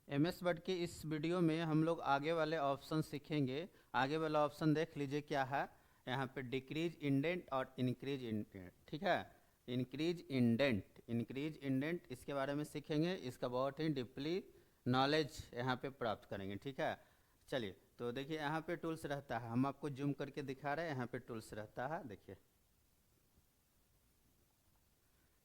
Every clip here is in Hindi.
एमएस वर्ड के इस वीडियो में हम लोग आगे वाले ऑप्शन सीखेंगे। आगे वाला ऑप्शन देख लीजिए क्या है। यहाँ पे डिक्रीज इंडेंट और इंक्रीज इंडेंट, ठीक है। इंक्रीज इंडेंट इसके बारे में सीखेंगे। इसका बहुत ही डीपली नॉलेज यहाँ पे प्राप्त करेंगे, ठीक है। चलिए तो देखिए यहाँ पे टूल्स रहता है, हम आपको जूम करके दिखा रहे हैं। यहाँ पे टूल्स रहता है, देखिए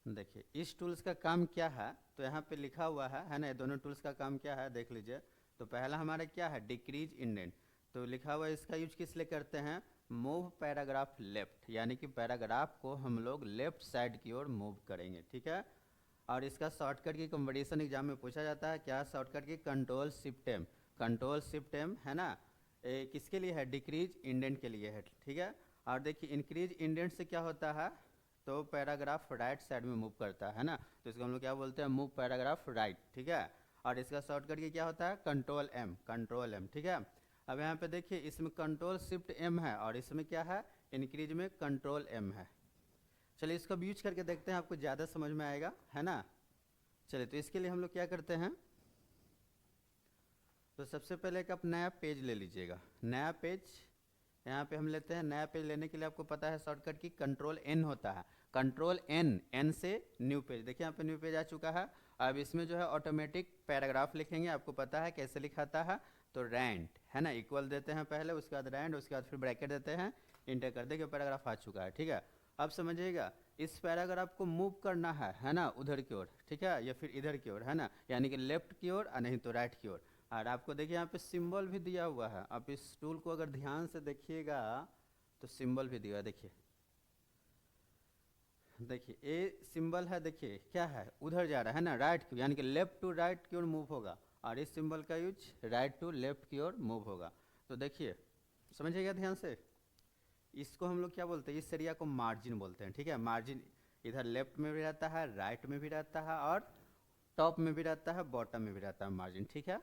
देखिए इस टूल्स का काम क्या है। तो यहाँ पे लिखा हुआ है ना, ये दोनों टूल्स का काम क्या है देख लीजिए। तो पहला हमारा क्या है, डिक्रीज इंडेंट। तो लिखा हुआ है इसका यूज किस लिए करते हैं, मूव पैराग्राफ लेफ्ट, यानी कि पैराग्राफ को हम लोग लेफ्ट साइड की ओर मूव करेंगे, ठीक है। और इसका शॉर्टकट की कंपटीशन एग्जाम में पूछा जाता है, क्या शॉर्टकट की, control shift M. Control shift M है ना, किसके लिए है, डिक्रीज इंडेंट के लिए है, ठीक है। और देखिए इंक्रीज इंडेंट से क्या होता है, तो पैराग्राफ राइट साइड में मूव करता है ना, तो इसको हम लोग क्या बोलते हैं, मूव पैराग्राफ राइट, ठीक है। और इसका शॉर्टकट की क्या होता है, कंट्रोल एम, ठीक है। अब यहाँ पे देखिए इसमें कंट्रोल शिफ्ट एम है और इसमें क्या है, इंक्रीज में कंट्रोल एम है। चलिए इसको यूज करके देखते हैं, आपको ज़्यादा समझ में आएगा, है ना। चलिए तो इसके लिए हम लोग क्या करते हैं, तो सबसे पहले एक आप नया पेज ले लीजिएगा। नया पेज यहाँ पे हम लेते हैं। नया पेज लेने के लिए आपको पता है शॉर्टकट की कंट्रोल एन होता है। कंट्रोल एन, एन से न्यू पेज, देखिए यहाँ पे न्यू पेज आ चुका है। अब इसमें जो है ऑटोमेटिक पैराग्राफ लिखेंगे, आपको पता है कैसे लिखाता है। तो रैंट है ना, इक्वल देते हैं पहले, उसके बाद रैंड, उसके बाद फिर ब्रैकेट देते हैं, इंटर कर देंगे, पैराग्राफ आ चुका है, ठीक है। अब समझिएगा इस पैराग्राफ को मूव करना है ना, उधर की ओर, ठीक है, या फिर इधर की ओर, है ना, यानी कि लेफ्ट की ओर और नहीं तो राइट की ओर। और आपको देखिए यहाँ पे सिंबल भी दिया हुआ है। आप इस टूल को अगर ध्यान से देखिएगा तो सिंबल भी दिया है, देखिए देखिए ये सिंबल है, देखिए क्या है, उधर जा रहा है ना, राइट की, यानी कि लेफ्ट टू राइट की ओर मूव होगा। और इस सिंबल का यूज राइट टू लेफ्ट की ओर मूव होगा। तो देखिए समझिएगा ध्यान से, इसको हम लोग क्या बोलते हैं, इस एरिया को मार्जिन बोलते हैं, ठीक है। मार्जिन इधर लेफ्ट में भी रहता है, राइट में भी रहता है, और टॉप में भी रहता है, बॉटम में भी रहता है मार्जिन, ठीक है।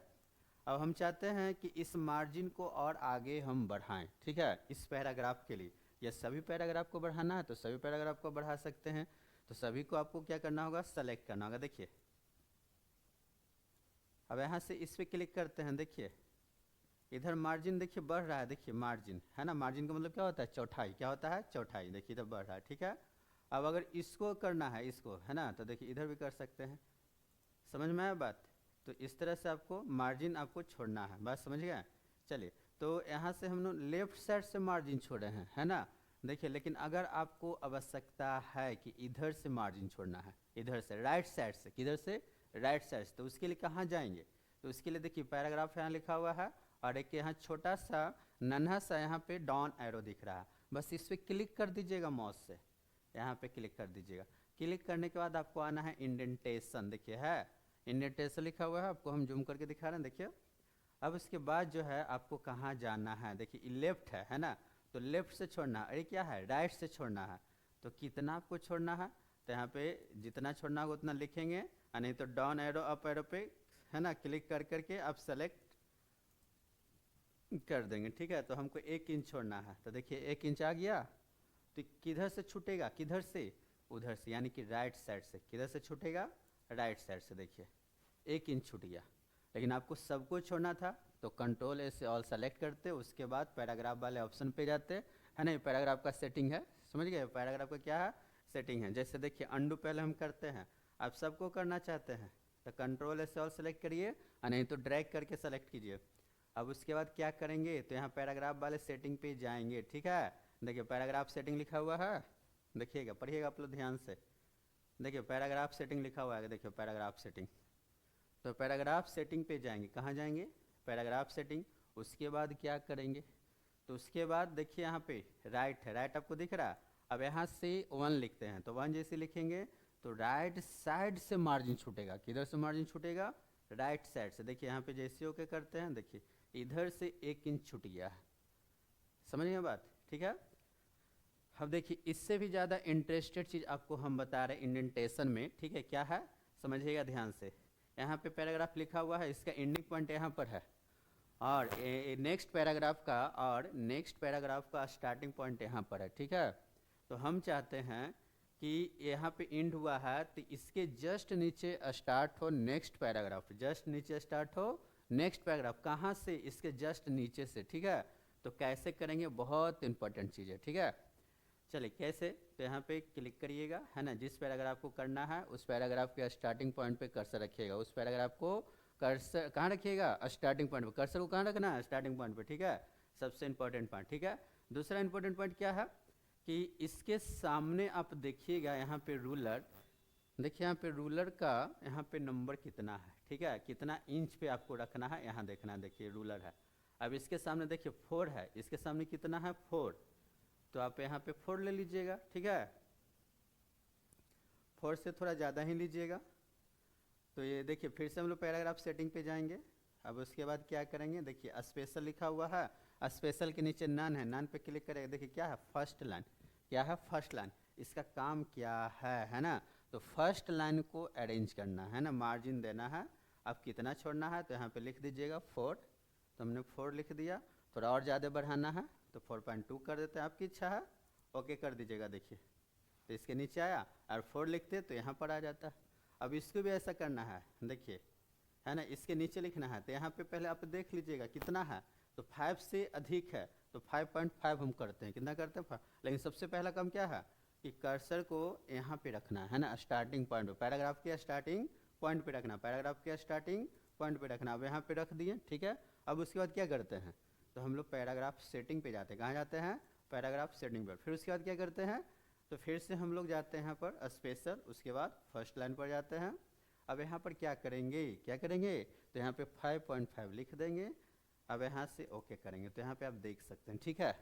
अब हम चाहते हैं कि इस मार्जिन को और आगे हम बढ़ाएं, ठीक है, इस पैराग्राफ के लिए। या सभी पैराग्राफ को बढ़ाना है तो सभी पैराग्राफ को बढ़ा सकते हैं। तो सभी को आपको क्या करना होगा, सेलेक्ट करना होगा, देखिए। अब यहाँ से इस पर क्लिक करते हैं, देखिए इधर मार्जिन देखिए बढ़ रहा है, देखिए मार्जिन है ना, मार्जिन का मतलब क्या होता है, चौथाई, क्या होता है, चौथाई, देखिए इधर बढ़ रहा है, ठीक है। अब अगर इसको करना है, इसको है ना, तो देखिए इधर भी कर सकते हैं। समझ में आया बात। तो इस तरह से आपको मार्जिन आपको छोड़ना है, बात समझ गए। चलिए तो यहाँ से हम लोग लेफ्ट साइड से मार्जिन छोड़े हैं, है ना। देखिए लेकिन अगर आपको आवश्यकता है कि इधर से मार्जिन छोड़ना है, इधर से राइट साइड से, किधर से, राइट साइड से, तो उसके लिए कहाँ जाएंगे। तो उसके लिए देखिए पैराग्राफ यहाँ लिखा हुआ है, और एक यहाँ छोटा सा नन्हा सा यहाँ पे डाउन एरो दिख रहा है, बस इस पर क्लिक कर दीजिएगा माउस से, यहाँ पे क्लिक कर दीजिएगा। क्लिक करने के बाद आपको आना है इंडेंटेशन, देखिए है इंडेंटेशन लिखा हुआ है, आपको हम जूम करके दिखा रहे हैं, देखिए। अब इसके बाद जो है आपको कहाँ जाना है, देखिए लेफ्ट है ना, तो लेफ्ट से छोड़ना है, अरे क्या है, राइट से छोड़ना है। तो कितना आपको छोड़ना है, तो यहाँ पे जितना छोड़ना होगा उतना लिखेंगे, और नहीं तो डाउन एरो अप एरो पे है ना क्लिक कर करके आप सेलेक्ट कर देंगे, ठीक है। तो हमको 1 इंच छोड़ना है, तो देखिए 1 इंच आ गया। तो किधर से छूटेगा, किधर से, उधर से, यानी कि राइट साइड से। किधर से छूटेगा, राइट साइड से, देखिए 1 इंच छूट गया। लेकिन आपको सब कुछ छोड़ना था, तो कंट्रोल ए से ऑल सेलेक्ट करते, उसके बाद पैराग्राफ वाले ऑप्शन पे जाते, है ना। पैराग्राफ का सेटिंग है, समझ गए, पैराग्राफ का क्या है, सेटिंग है। जैसे देखिए अंडू पहले हम करते हैं, आप सबको करना चाहते हैं तो कंट्रोल ए से ऑल सेलेक्ट करिए, और नहीं तो ड्रैग करके सेलेक्ट कीजिए। अब उसके बाद क्या करेंगे, तो यहाँ पैराग्राफ वाले सेटिंग पे जाएंगे, ठीक है। देखिए पैराग्राफ सेटिंग लिखा हुआ है, देखिएगा पढ़िएगा आप लोग ध्यान से। देखिए पैराग्राफ सेटिंग लिखा हुआ है, देखिए पैराग्राफ सेटिंग। तो पैराग्राफ सेटिंग पे जाएंगे, कहाँ जाएंगे, पैराग्राफ सेटिंग। उसके बाद क्या करेंगे, तो उसके बाद देखिए यहाँ पे राइट है, राइट आपको दिख रहा है। अब यहाँ से 1 लिखते हैं, तो 1 जैसे लिखेंगे तो राइट साइड से मार्जिन छूटेगा, किधर से मार्जिन छूटेगा, राइट साइड से। देखिए यहाँ पे जैसे ओके करते हैं, देखिए इधर से 1 इंच छूट गया है, समझ गए बात, ठीक है। अब देखिए इससे भी ज़्यादा इंटरेस्टेड चीज़ आपको हम बता रहे हैं इंडेंटेशन में, ठीक है, क्या है समझिएगा ध्यान से। यहाँ पे पैराग्राफ लिखा हुआ है, इसका एंडिंग पॉइंट यहाँ पर है, और नेक्स्ट पैराग्राफ का स्टार्टिंग पॉइंट यहाँ पर है, ठीक है। तो हम चाहते हैं कि यहाँ पे एंड हुआ है तो इसके जस्ट नीचे स्टार्ट हो नेक्स्ट पैराग्राफ, जस्ट नीचे स्टार्ट हो नेक्स्ट पैराग्राफ। कहाँ से? इसके जस्ट नीचे से, ठीक है। तो कैसे करेंगे, बहुत इंपॉर्टेंट चीज़ है, ठीक है। चलिए कैसे, तो यहाँ पे क्लिक करिएगा, है ना। जिस पैराग्राफ को करना है उस पैराग्राफ के स्टार्टिंग पॉइंट पे कर्सर रखिएगा, उस पैराग्राफ को कर्सर कहाँ रखिएगा? स्टार्टिंग पॉइंट पे। कर्सर को कहाँ रखना है? स्टार्टिंग पॉइंट पे, ठीक है। सबसे इंपॉर्टेंट पॉइंट, ठीक है। दूसरा इंपॉर्टेंट पॉइंट क्या है कि इसके सामने आप देखिएगा यहाँ पे रूलर, देखिए यहाँ पे रूलर का यहाँ पे नंबर कितना है, ठीक है। कितना इंच पे आपको रखना है यहाँ देखना है, देखिए रूलर है। अब इसके सामने देखिए 4 है, इसके सामने कितना है? 4। तो आप यहाँ पे 4 ले लीजिएगा, ठीक है। 4 से थोड़ा ज़्यादा ही लीजिएगा। तो ये देखिए फिर से हम लोग पैराग्राफ सेटिंग पे जाएंगे। अब उसके बाद क्या करेंगे, देखिए स्पेशल लिखा हुआ है, स्पेशल के नीचे नन है, नन पे क्लिक करेंगे। देखिए क्या है? First line. क्या है? First line. इसका काम क्या है ना। तो फर्स्ट लाइन को अरेंज करना है ना, मार्जिन देना है। अब कितना छोड़ना है तो यहाँ पे लिख दीजिएगा 4। तो हमने 4 लिख दिया। थोड़ा और ज़्यादा बढ़ाना है तो 4.2 कर देते हैं, आपकी इच्छा है, ओके कर दीजिएगा। देखिए तो इसके नीचे आया और 4 लिखते तो यहाँ पर आ जाता। अब इसको भी ऐसा करना है, देखिए, है ना। इसके नीचे लिखना है तो यहाँ पे पहले आप देख लीजिएगा कितना है, तो 5 से अधिक है तो 5.5 हम करते हैं। कितना करते हैं? 5। लेकिन सबसे पहला काम क्या है कि कर्सर को यहाँ पे रखना है ना, स्टार्टिंग पॉइंट पे, पैराग्राफ के स्टार्टिंग पॉइंट पे रखना, पैराग्राफ के स्टार्टिंग पॉइंट पे रखना। अब यहाँ पे रख दिए, ठीक है। अब उसके बाद क्या करते हैं, तो हम लोग पैराग्राफ सेटिंग पे जाते हैं। कहाँ जाते हैं? पैराग्राफ सेटिंग पर। फिर उसके बाद क्या करते हैं, तो फिर से हम लोग जाते हैं यहाँ पर स्पेशल, उसके बाद फर्स्ट लाइन पर जाते हैं। अब यहाँ पर क्या करेंगे, क्या करेंगे, तो यहाँ पे 5.5 लिख देंगे। अब यहाँ से ओके करेंगे तो यहाँ पे आप देख सकते हैं, ठीक है।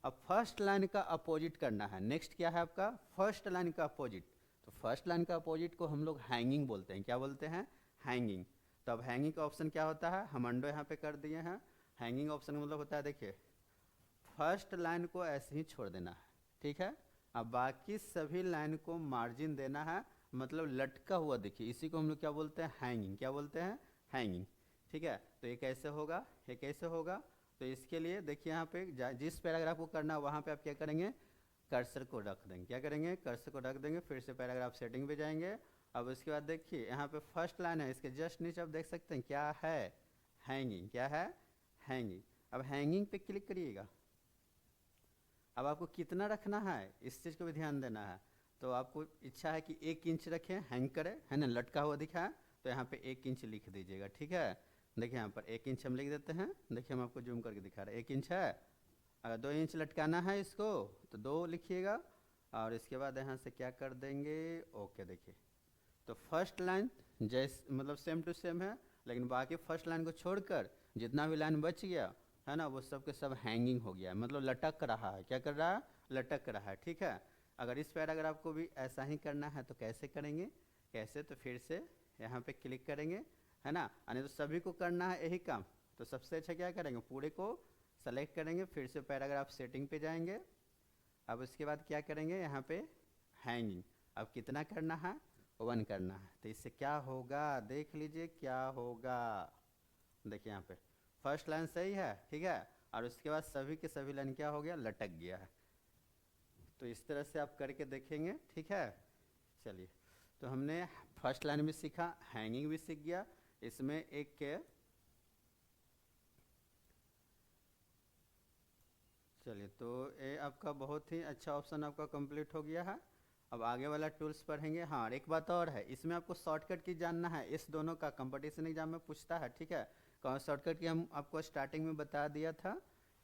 अब फर्स्ट लाइन का अपोजिट करना है। नेक्स्ट क्या है आपका? फर्स्ट लाइन का अपोजिट। तो फर्स्ट लाइन का अपोजिट को हम लोग हैंगिंग बोलते हैं। क्या बोलते हैं? हैंगिंग। तो अब हैंगिंग का ऑप्शन क्या होता है, हम अंडो यहाँ पे कर दिए हैं। हैंगिंग ऑप्शन मतलब होता है, देखिए फर्स्ट लाइन को ऐसे ही छोड़ देना है, ठीक है। अब बाकी सभी लाइन को मार्जिन देना है, मतलब लटका हुआ। देखिए इसी को हम लोग क्या बोलते हैं? हैंगिंग। क्या बोलते हैं? हैंगिंग, ठीक है। तो ये कैसे होगा, ये कैसे होगा, तो इसके लिए देखिए यहाँ पे जिस पैराग्राफ को करना है वहाँ पे आप क्या करेंगे, कर्सर को रख देंगे। क्या करेंगे? कर्सर को रख देंगे। फिर से पैराग्राफ सेटिंग पे जाएंगे। अब उसके बाद देखिए यहाँ पे फर्स्ट लाइन है, इसके जस्ट नीचे आप देख सकते हैं क्या है? हैंगिंग। क्या है? हैंगिंग। अब हैंगिंग पे क्लिक करिएगा। अब आपको कितना रखना है इस चीज़ को भी ध्यान देना है। तो आपको इच्छा है कि 1 इंच रखें, हैंग करें, है ना, लटका हुआ दिखा है, तो यहाँ पे 1 इंच लिख दीजिएगा, ठीक है। देखिए यहाँ पर 1 इंच हम लिख देते हैं। देखिए हम आपको जूम करके दिखा रहे हैं, 1 इंच है। अगर 2 इंच लटकाना है इसको तो 2 लिखिएगा। और इसके बाद यहाँ से क्या कर देंगे, ओके। देखिए तो फर्स्ट लाइन जैसे मतलब सेम टू सेम है, लेकिन बाकी फर्स्ट लाइन को छोड़कर जितना भी लाइन बच गया है ना, वो सब के सब हैंगिंग हो गया, मतलब लटक रहा है। क्या कर रहा है? लटक रहा है, ठीक है। अगर इस पैराग्राफ को भी ऐसा ही करना है तो कैसे करेंगे, कैसे, तो फिर से यहाँ पे क्लिक करेंगे, है ना। यानी तो सभी को करना है यही काम। तो सबसे अच्छा क्या करेंगे, पूरे को सेलेक्ट करेंगे, फिर से पैराग्राफ सेटिंग पे जाएंगे। अब उसके बाद क्या करेंगे, यहाँ पे हैंगिंग। अब कितना करना है? 1 करना है। तो इससे क्या होगा, देख लीजिए क्या होगा। देखिए यहाँ पे फर्स्ट लाइन सही है, ठीक है, और उसके बाद सभी के सभी लाइन क्या हो गया, लटक गया है। तो इस तरह से आप करके देखेंगे, ठीक है। चलिए, तो हमने फर्स्ट लाइन भी सीखा, हैंगिंग भी सीख गया। इसमें एक के चलिए, तो ये आपका बहुत ही अच्छा ऑप्शन आपका कंप्लीट हो गया है। अब आगे वाला टूल्स पढ़ेंगे। हाँ, एक बात और है, इसमें आपको शॉर्टकट की जानना है। इस दोनों का कंपटीशन एग्जाम में पूछता है, ठीक है। कौन शॉर्टकट की हम आपको स्टार्टिंग में बता दिया था।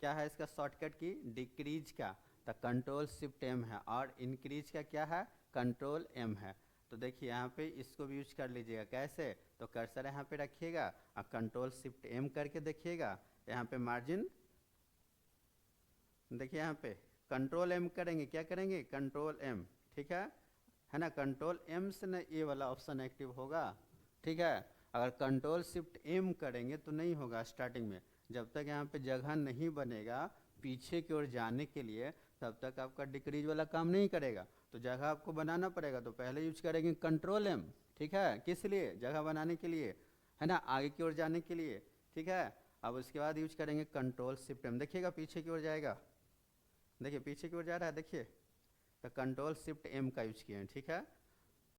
क्या है इसका शॉर्टकट की? डिक्रीज का तो कंट्रोल शिफ्ट एम है, और इंक्रीज का क्या है? कंट्रोल एम है। तो देखिए यहाँ पे इसको भी यूज कर लीजिएगा। कैसे? तो कर्सर यहाँ पे रखिएगा और कंट्रोल शिफ्ट एम करके देखिएगा। यहाँ पे मार्जिन देखिए, यहाँ पे कंट्रोल एम करेंगे, क्या करेंगे? कंट्रोल एम, ठीक है ना। कंट्रोल एम से ना ये वाला ऑप्शन एक्टिव होगा, ठीक है। अगर कंट्रोल शिफ्ट एम करेंगे तो नहीं होगा स्टार्टिंग में। जब तक यहाँ पे जगह नहीं बनेगा पीछे की ओर जाने के लिए, तब तक आपका डिक्रीज वाला काम नहीं करेगा। तो जगह आपको बनाना पड़ेगा। तो पहले यूज करेंगे कंट्रोल एम, ठीक है। किस लिए? जगह बनाने के लिए, है ना, आगे की ओर जाने के लिए, ठीक है। अब उसके बाद यूज करेंगे कंट्रोल शिफ्ट एम। देखिएगा पीछे की ओर जाएगा, देखिए पीछे की ओर जा रहा है, देखिए तो कंट्रोल शिफ्ट एम का यूज किए हैं, ठीक है।